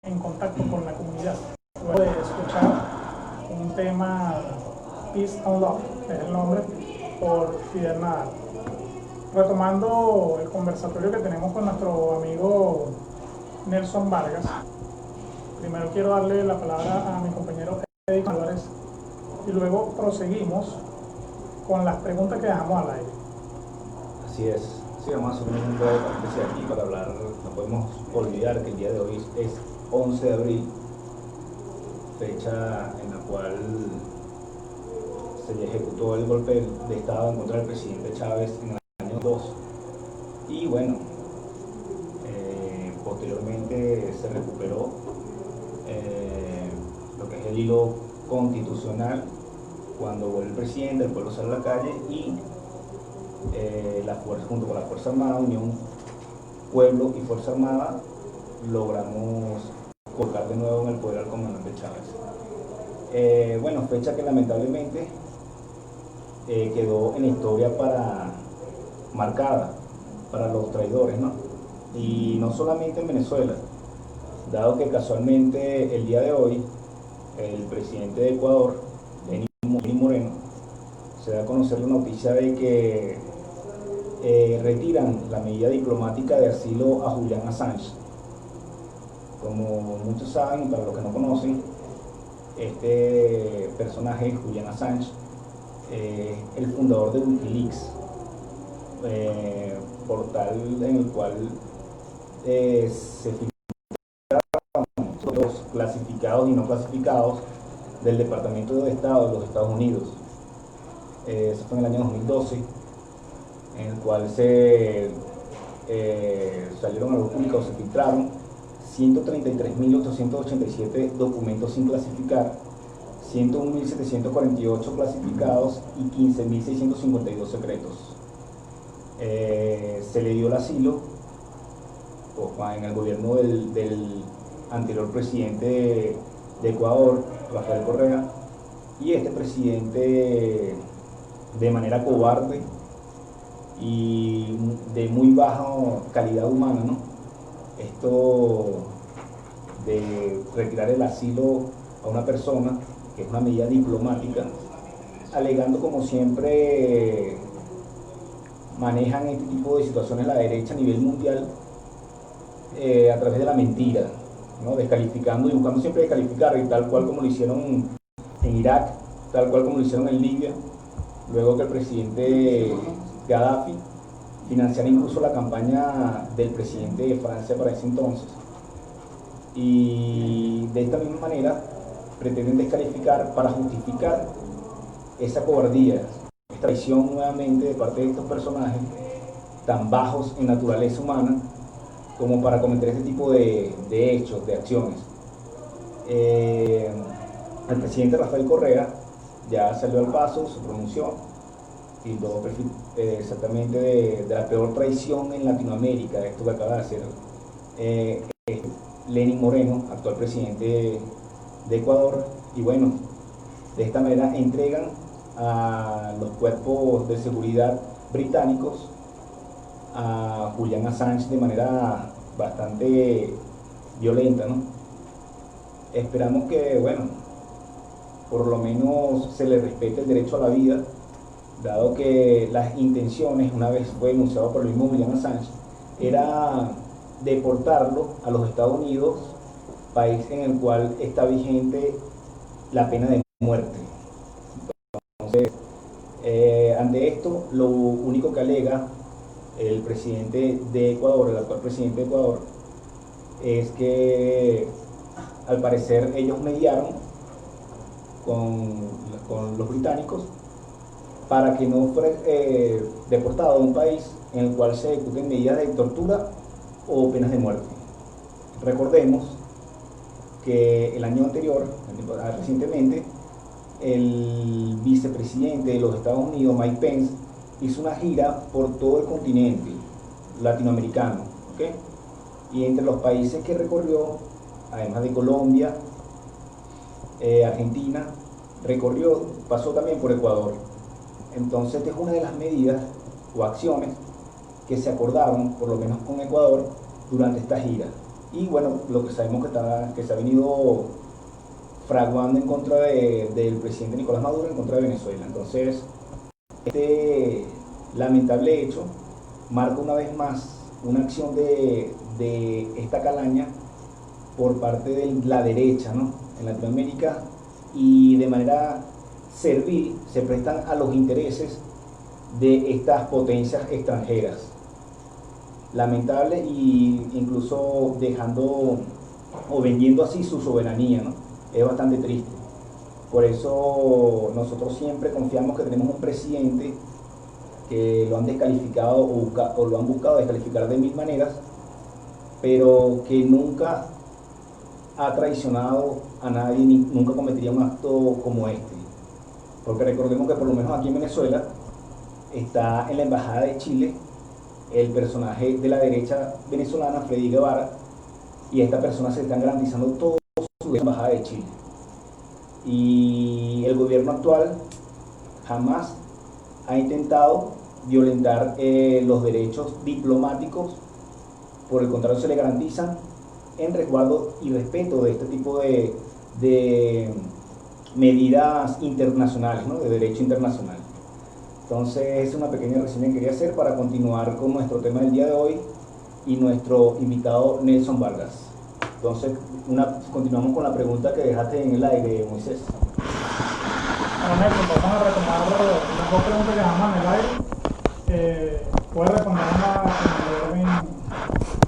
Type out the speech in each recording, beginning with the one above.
en contacto con la comunidad. Luego de escuchar un tema, Peace and Love, es el nombre, por Fidel Nadal. Retomando el conversatorio que tenemos con nuestro amigo Nelson Vargas, primero quiero darle la palabra a mi compañero Eddie Álvarez y luego proseguimos con las preguntas que dejamos al aire. Así es, sí, vamos a hacer un breve paréntesis aquí para hablar. No podemos olvidar que el día de hoy es 11 de abril, fecha en la cual se ejecutó el golpe de Estado en contra del presidente Chávez en el año 2. Y bueno, posteriormente se recuperó lo que es el hilo constitucional cuando vuelve el presidente, el pueblo sale a la calle y junto con la Fuerza Armada, Unión Pueblo y Fuerza Armada, logramos colocar de nuevo en el poder al comandante Chávez. Bueno, fecha que lamentablemente quedó en la historia marcada para los traidores, ¿no? Y no solamente en Venezuela, dado que casualmente el día de hoy el presidente de Ecuador, Lenín Moreno, se da a conocer la noticia de que retiran la medida diplomática de asilo a Julian Assange. Como muchos saben, y para los que no conocen, este personaje, Julian Assange, el fundador de Wikileaks, portal en el cual se filtraron los clasificados y no clasificados del Departamento de Estado de los Estados Unidos. Eso fue en el año 2012, en el cual salieron a la pública o se filtraron 133.887 documentos sin clasificar, 101.748 clasificados y 15.652 secretos. Se le dio el asilo en el gobierno del anterior presidente de Ecuador, Rafael Correa, y este presidente, de manera cobarde y de muy baja calidad humana, ¿no? Esto de retirar el asilo a una persona, que es una medida diplomática, alegando, como siempre manejan este tipo de situaciones la derecha a nivel mundial, a través de la mentira, ¿no? Descalificando y buscando siempre descalificar, y tal cual como lo hicieron en Irak, tal cual como lo hicieron en Libia, luego que el presidente Gaddafi financiara incluso la campaña del presidente de Francia para ese entonces. Y de esta misma manera pretenden descalificar para justificar esa cobardía, esta traición nuevamente de parte de estos personajes tan bajos en naturaleza humana como para cometer este tipo de hechos, de acciones. El presidente Rafael Correa ya salió al paso, se pronunció, tildó exactamente de la peor traición en Latinoamérica, esto que acaba de hacer Lenín Moreno, actual presidente de Ecuador. Y bueno, de esta manera entregan a los cuerpos de seguridad británicos a Julian Assange de manera bastante violenta, ¿no? Esperamos que, bueno, por lo menos se le respete el derecho a la vida, dado que las intenciones, una vez fue denunciado por el mismo Julian Assange, era deportarlo a los Estados Unidos, país en el cual está vigente la pena de muerte. Entonces, ante esto, lo único que alega el presidente de Ecuador, el actual presidente de Ecuador, es que al parecer ellos mediaron con los británicos para que no fuera deportado a un país en el cual se ejecuten medidas de tortura o penas de muerte. Recordemos que el año anterior, recientemente, el vicepresidente de los Estados Unidos, Mike Pence, hizo una gira por todo el continente latinoamericano, ¿okay? Y entre los países que recorrió, además de Colombia, Argentina, pasó también por Ecuador. Entonces, esta es una de las medidas o acciones que se acordaron, por lo menos con Ecuador, durante esta gira. y bueno, lo que sabemos que se ha venido fraguando en contra del presidente Nicolás Maduro, en contra de Venezuela. Entonces, este lamentable hecho marca una vez más una acción de esta calaña por parte de la derecha, ¿no?, en Latinoamérica, y de manera servil se prestan a los intereses de estas potencias extranjeras. Lamentable, y incluso dejando o vendiendo así su soberanía, ¿no? Es bastante triste. Por eso nosotros siempre confiamos que tenemos un presidente que lo han descalificado o lo han buscado descalificar de mil maneras, pero que nunca ha traicionado a nadie ni nunca cometería un acto como este. Porque recordemos que por lo menos aquí en Venezuela está en la Embajada de Chile el personaje de la derecha venezolana, Freddy Guevara, y esta persona se están garantizando todo su Embajada de Chile. Y el gobierno actual jamás ha intentado violentar los derechos diplomáticos, por el contrario se le garantizan en resguardo y respeto de este tipo de medidas internacionales, ¿no?, de derecho internacional. Entonces es una pequeña reseña que quería hacer para continuar con nuestro tema del día de hoy y nuestro invitado Nelson Vargas. Entonces continuamos con la pregunta que dejaste en el aire, Moisés. Bueno, Nelson, vamos a retomar las dos preguntas que dejamos en el aire. Puedes responderlas en el orden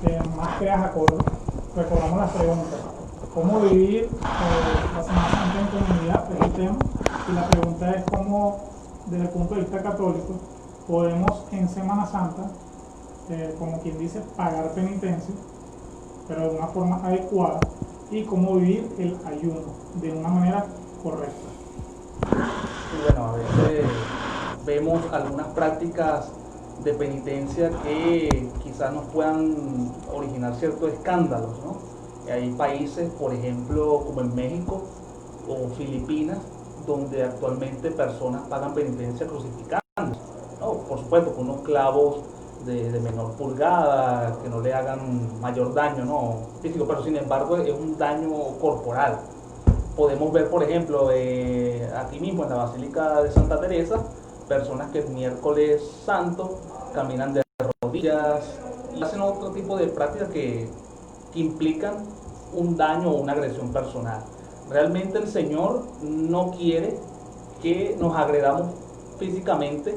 que más creas acuerdo. Recordamos las preguntas. ¿Cómo vivir la Semana Santa en comunidad? Es el tema. Y la pregunta es cómo, desde el punto de vista católico, podemos en Semana Santa, como quien dice, pagar penitencia, pero de una forma adecuada, y cómo vivir el ayuno de una manera correcta. Y bueno, a veces vemos algunas prácticas de penitencia que quizás nos puedan originar ciertos escándalos, ¿no? Hay países, por ejemplo, como en México o Filipinas, donde actualmente personas pagan penitencia crucificando, ¿no? Por supuesto, con unos clavos de menor pulgada, que no le hagan mayor daño, ¿no?, físico, pero sin embargo es un daño corporal. Podemos ver, por ejemplo, aquí mismo en la Basílica de Santa Teresa, personas que el miércoles santo caminan de rodillas y hacen otro tipo de prácticas que implican un daño o una agresión personal. Realmente el Señor no quiere que nos agredamos físicamente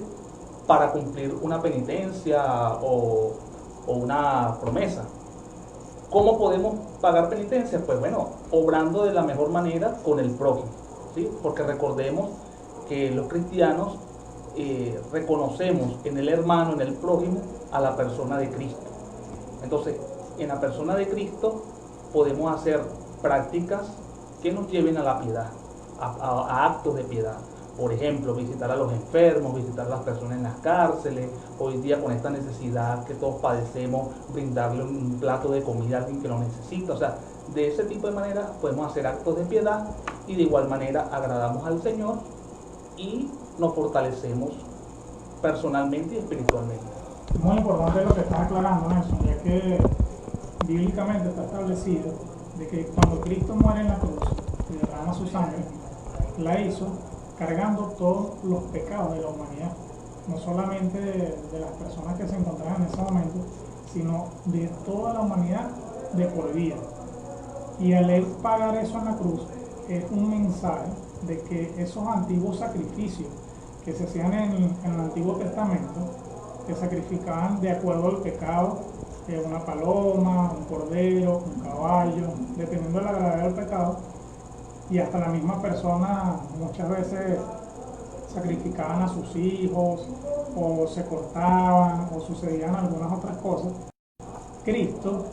para cumplir una penitencia o una promesa. ¿Cómo podemos pagar penitencia? Pues bueno, obrando de la mejor manera con el prójimo, ¿sí? Porque recordemos que los cristianos reconocemos en el hermano, en el prójimo, a la persona de Cristo. Entonces, en la persona de Cristo podemos hacer prácticas que nos lleven a la piedad, a actos de piedad. Por ejemplo, visitar a los enfermos, visitar a las personas en las cárceles. Hoy día, con esta necesidad que todos padecemos, brindarle un plato de comida a alguien que lo necesita. O sea, de ese tipo de manera podemos hacer actos de piedad, y de igual manera agradamos al Señor y nos fortalecemos personalmente y espiritualmente. Muy importante lo que estás aclarando, Nelson, ya que bíblicamente está establecido de que cuando Cristo muere en la cruz y derrama su sangre, la hizo cargando todos los pecados de la humanidad, no solamente de las personas que se encontraban en ese momento, sino de toda la humanidad de por vida. Y al él pagar eso en la cruz es un mensaje de que esos antiguos sacrificios que se hacían en el Antiguo Testamento, que sacrificaban de acuerdo al pecado, una paloma, un cordero, un caballo, dependiendo de la gravedad del pecado, y hasta la misma persona muchas veces sacrificaban a sus hijos, o se cortaban, o sucedían algunas otras cosas. Cristo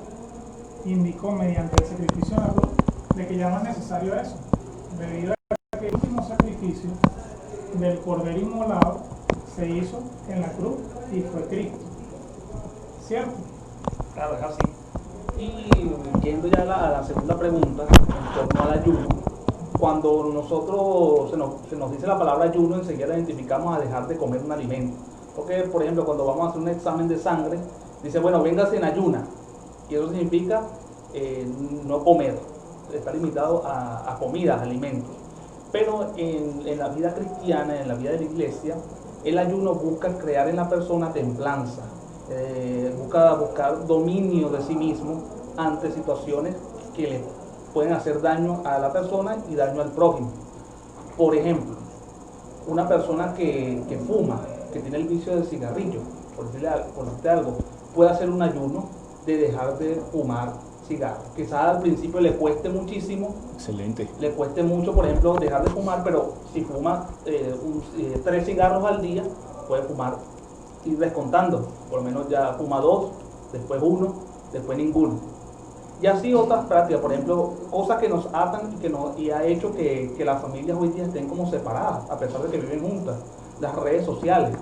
indicó mediante el sacrificio de la cruz de que ya no es necesario eso, debido a que el último sacrificio del cordero inmolado se hizo en la cruz y fue Cristo, ¿cierto? Claro, es así. Y yendo ya a la segunda pregunta, en torno al ayuno, cuando nosotros se nos dice la palabra ayuno, enseguida identificamos a dejar de comer un alimento. Porque, por ejemplo, cuando vamos a hacer un examen de sangre, dice, bueno, véngase en ayuna. Y eso significa no comer, está limitado a comidas, alimentos. Pero en la vida cristiana, en la vida de la iglesia, el ayuno busca crear en la persona templanza, busca buscar dominio de sí mismo ante situaciones que le pueden hacer daño a la persona y daño al prójimo. Por ejemplo, una persona que fuma, que tiene el vicio del cigarrillo, por decirte algo, puede hacer un ayuno de dejar de fumar cigarros. Quizás al principio le cueste muchísimo. Excelente. Le cueste mucho, por ejemplo, dejar de fumar, pero si fuma 3 cigarros al día, puede fumar, ir descontando. Por lo menos ya fuma 2, después 1, después ninguno. Y así otras prácticas, por ejemplo, cosas que nos atan y ha hecho que las familias hoy día estén como separadas, a pesar de que viven juntas. Las redes sociales.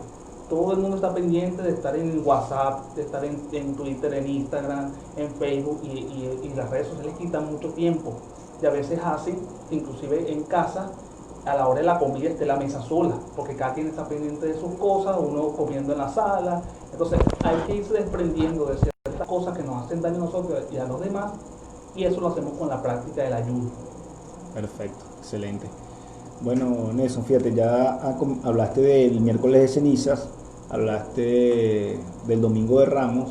Todo el mundo está pendiente de estar en WhatsApp, de estar en Twitter, en Instagram, en Facebook, y las redes sociales quitan mucho tiempo. Y a veces hacen, inclusive en casa, a la hora de la comida esté la mesa sola, porque cada quien está pendiente de sus cosas, uno comiendo en la sala. Entonces hay que irse desprendiendo de ciertas cosas que nos hacen daño a nosotros y a los demás, y eso lo hacemos con la práctica del ayuno. Perfecto, excelente. Bueno, Nelson, fíjate, ya hablaste del miércoles de cenizas, hablaste del domingo de Ramos.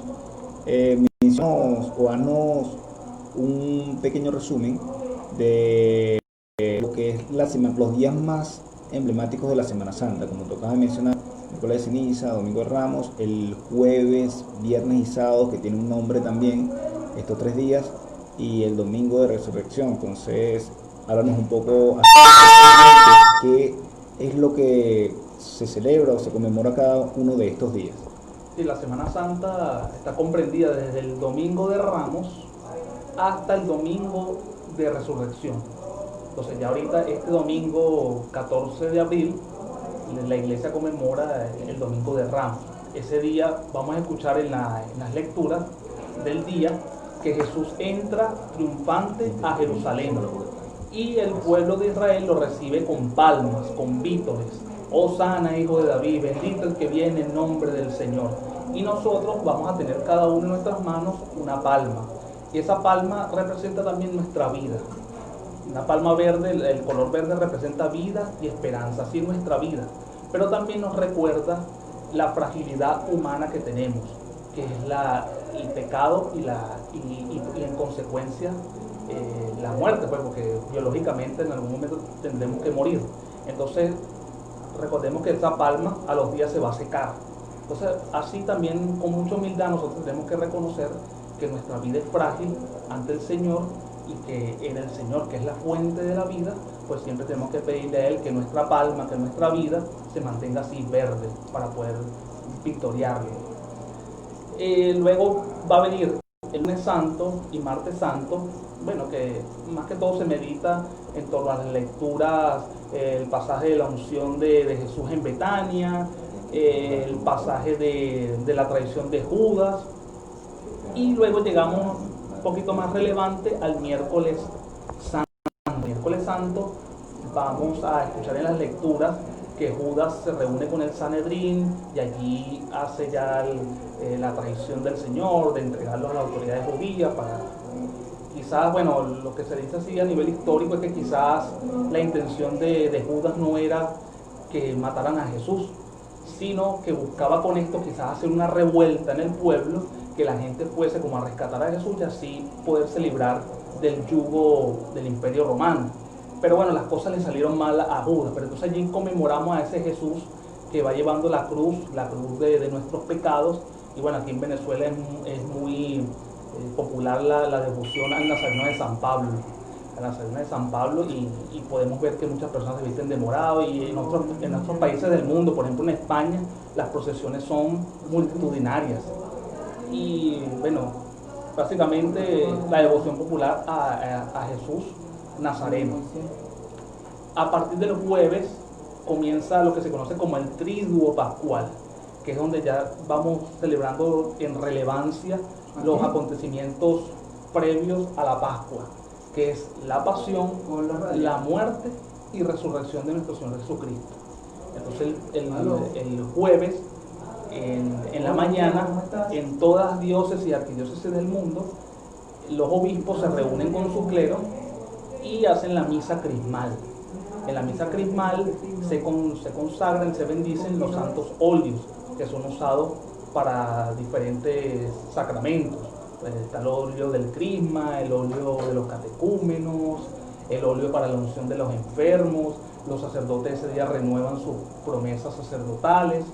Mencionanos o haznos un pequeño resumen de lo que es los días más emblemáticos de la Semana Santa, como tocaba de mencionar, miércoles de ceniza, domingo de Ramos, el jueves, viernes y sábado, que tiene un nombre también, estos 3 días, y el domingo de resurrección. Entonces, háblanos un poco qué es lo que se celebra o se conmemora cada uno de estos días. Sí, la Semana Santa está comprendida desde el domingo de Ramos hasta el domingo de resurrección. Entonces ya ahorita este domingo 14 de abril la iglesia conmemora el domingo de Ramos. Ese día vamos a escuchar en las lecturas del día que Jesús entra triunfante a Jerusalén y el pueblo de Israel lo recibe con palmas, con vítores. Hosana, hijo de David, bendito el que viene en nombre del Señor. Y nosotros vamos a tener cada uno en nuestras manos una palma. Y esa palma representa también nuestra vida. Una palma verde, el color verde representa vida y esperanza, así nuestra vida. Pero también nos recuerda la fragilidad humana que tenemos, que es el pecado y en consecuencia la muerte, pues, porque biológicamente en algún momento tendremos que morir. Entonces, recordemos que esa palma a los días se va a secar. Entonces, así también con mucha humildad nosotros tenemos que reconocer que nuestra vida es frágil ante el Señor y que en el Señor, que es la fuente de la vida, pues siempre tenemos que pedirle a Él que nuestra palma, que nuestra vida se mantenga así verde para poder victoriarlo. Luego va a venir el lunes santo y martes santo, bueno, que más que todo se medita en torno a las lecturas, el pasaje de la unción de Jesús en Betania, el pasaje de la traición de Judas, y luego llegamos un poquito más relevante al miércoles santo. Miércoles santo vamos a escuchar en las lecturas que Judas se reúne con el Sanedrín y allí hace ya la traición del Señor, de entregarlo a las autoridades judías para... Quizás, bueno, lo que se dice así a nivel histórico es que quizás la intención de Judas no era que mataran a Jesús, sino que buscaba con esto quizás hacer una revuelta en el pueblo, que la gente fuese como a rescatar a Jesús y así poderse librar del yugo del Imperio Romano. Pero bueno, las cosas le salieron mal a Judas, pero entonces allí conmemoramos a ese Jesús que va llevando la cruz de nuestros pecados. Y bueno, aquí en Venezuela es muy popular la devoción al Nazareno de San Pablo, y podemos ver que muchas personas se visten de morado, y en otros países del mundo, por ejemplo en España, las procesiones son multitudinarias. Y bueno, básicamente la devoción popular a Jesús Nazareno. A partir del jueves comienza lo que se conoce como el Triduo Pascual, que es donde ya vamos celebrando en relevancia los acontecimientos previos a la Pascua, que es la pasión, la muerte y resurrección de nuestro Señor Jesucristo. Entonces el jueves en la mañana, en todas las diócesis y arquidiócesis del mundo, los obispos se reúnen con su clero y hacen la misa crismal. En la misa crismal se consagran, se bendicen los santos óleos que son usados para diferentes sacramentos. Pues está el óleo del crisma, el óleo de los catecúmenos, el óleo para la unción de los enfermos. Los sacerdotes ese día renuevan sus promesas sacerdotales.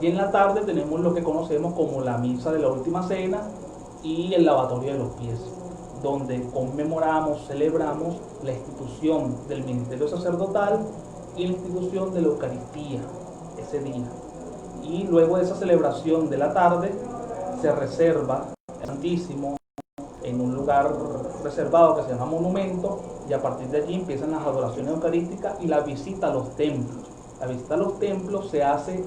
Y en la tarde tenemos lo que conocemos como la misa de la última cena y el lavatorio de los pies, donde conmemoramos, celebramos la institución del ministerio sacerdotal y la institución de la Eucaristía ese día. Y luego de esa celebración de la tarde se reserva el Santísimo en un lugar reservado que se llama monumento, y a partir de allí empiezan las adoraciones eucarísticas y la visita a los templos. La visita a los templos se hace,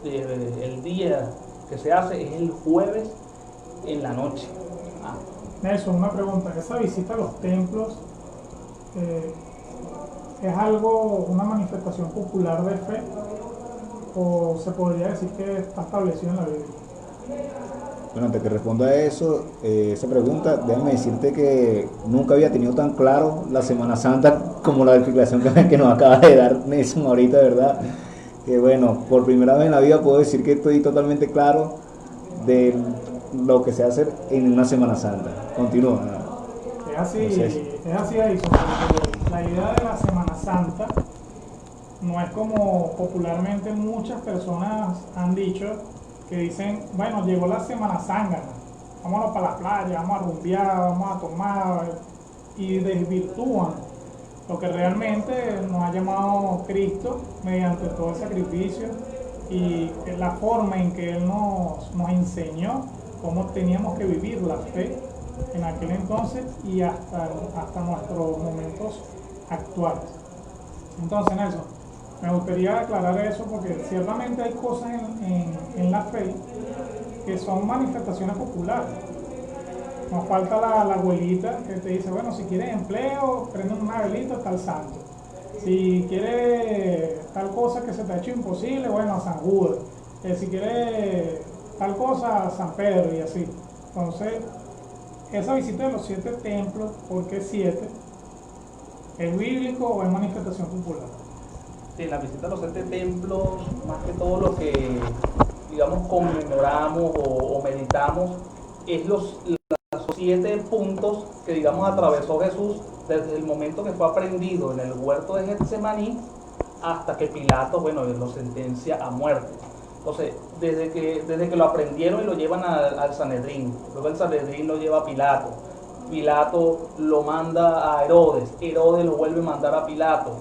el día que se hace es el jueves en la noche. Nelson, una pregunta, ¿esa visita a los templos es algo, una manifestación popular de fe, o se podría decir que está establecido en la Biblia? Bueno, antes que responda a eso, esa pregunta, déjame decirte que nunca había tenido tan claro la Semana Santa como la explicación que nos acaba de dar Nelson ahorita, ¿verdad? Que bueno, por primera vez en la vida puedo decir que estoy totalmente claro de lo que se hace en una Semana Santa. Continúa. Es así, Edison. La idea de la Semana Santa no es como popularmente muchas personas han dicho, que dicen, bueno, llegó la Semana Zángana, vámonos para la playa, vamos a rumbear, vamos a tomar, y desvirtúan lo que realmente nos ha llamado Cristo mediante todo el sacrificio y la forma en que Él nos enseñó cómo teníamos que vivir la fe en aquel entonces y hasta nuestros momentos actuales. Entonces, Nelson, me gustaría aclarar eso porque ciertamente hay cosas en la fe que son manifestaciones populares. Nos falta la abuelita que te dice, bueno, si quieres empleo, prende una velita, está el santo. Si quieres tal cosa que se te ha hecho imposible, bueno, a San Judas. Si quieres tal cosa, a San Pedro y así. Entonces, esa visita de los 7 templos, ¿por qué 7? ¿Es bíblico o es manifestación popular? Sí, la visita a los 7 templos, más que todo lo que, digamos, conmemoramos o meditamos, es los 7 puntos que, digamos, atravesó Jesús desde el momento que fue aprendido en el huerto de Getsemaní hasta que Pilato, bueno, lo sentencia a muerte. Entonces, desde que lo aprendieron y lo llevan al Sanedrín, luego el Sanedrín lo lleva a Pilato, Pilato lo manda a Herodes, Herodes lo vuelve a mandar a Pilato,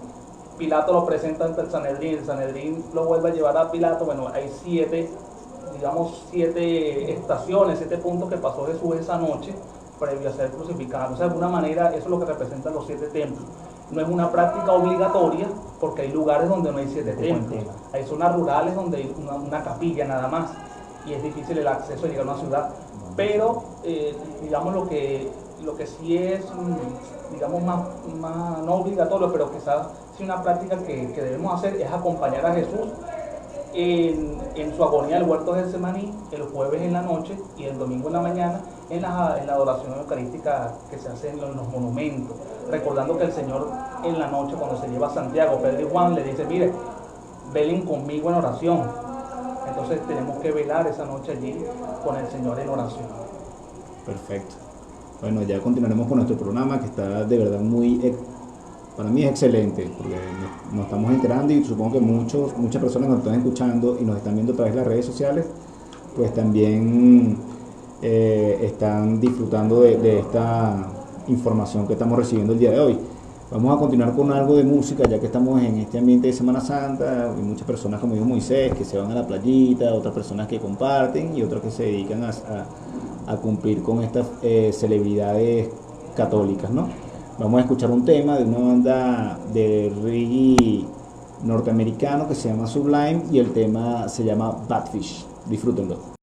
Pilato lo presenta ante el Sanedrín lo vuelve a llevar a Pilato. Bueno, hay 7 estaciones, 7 puntos que pasó Jesús esa noche previo a ser crucificado. O sea, de alguna manera eso es lo que representan los 7 templos. No es una práctica obligatoria porque hay lugares donde no hay 7 templos. Hay zonas rurales donde hay una capilla nada más y es difícil el acceso a llegar a una ciudad. Pero, digamos, lo que sí es, digamos, más no obligatorio, pero quizás sí una práctica que debemos hacer es acompañar a Jesús en su agonía del huerto de Getsemaní el jueves en la noche y el domingo en la mañana en la adoración eucarística que se hace en los monumentos, recordando que el Señor en la noche, cuando se lleva a Santiago, Pedro y Juan, le dice, mire, velen conmigo en oración. Entonces tenemos que velar esa noche allí con el Señor en oración. Perfecto. Bueno, ya continuaremos con nuestro programa, que está de verdad para mí es excelente, porque nos estamos enterando y supongo que muchas personas nos están escuchando y nos están viendo a través de las redes sociales, pues también están disfrutando de esta información que estamos recibiendo el día de hoy. Vamos a continuar con algo de música, ya que estamos en este ambiente de Semana Santa. Hay muchas personas, como dijo Moisés, que se van a la playita, otras personas que comparten y otras que se dedican a cumplir con estas celebridades católicas, ¿no? Vamos a escuchar un tema de una banda de reggae norteamericano que se llama Sublime y el tema se llama Badfish. Disfrútenlo.